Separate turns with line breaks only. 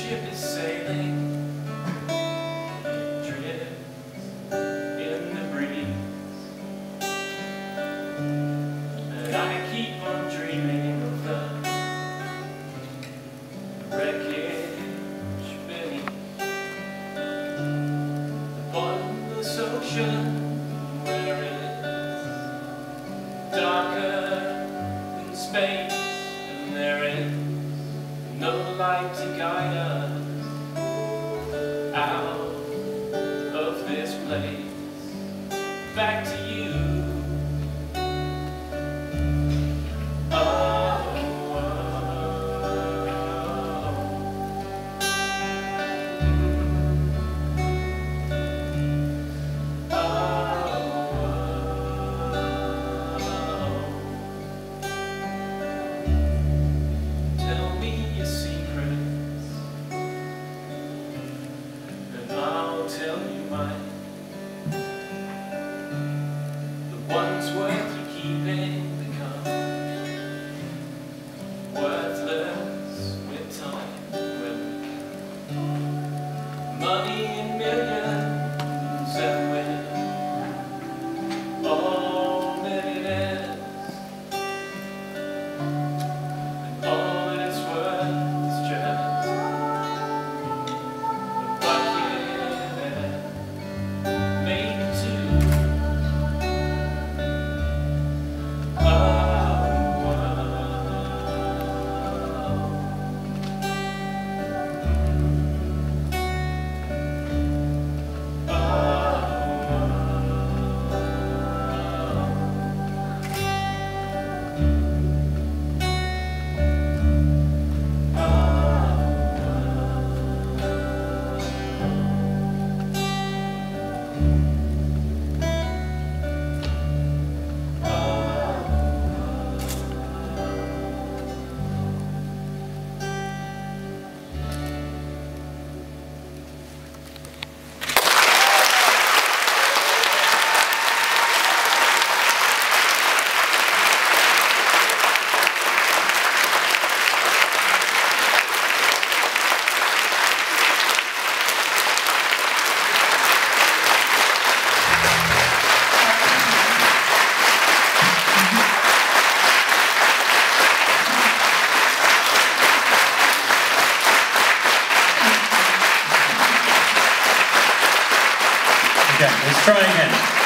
ship is sailing, it drifts in the breeze, and I keep on dreaming of the wreckage beneath the bottomless ocean, where it's darker than space, and there is no light to guide us out of this place. Back to you. Tell me your secrets, and I'll tell you mine. The ones worth you keeping become worthless with time. When money in millions and with all millionaires, and all that it's worth is just a bucket and maybe two.
Okay, let's try again.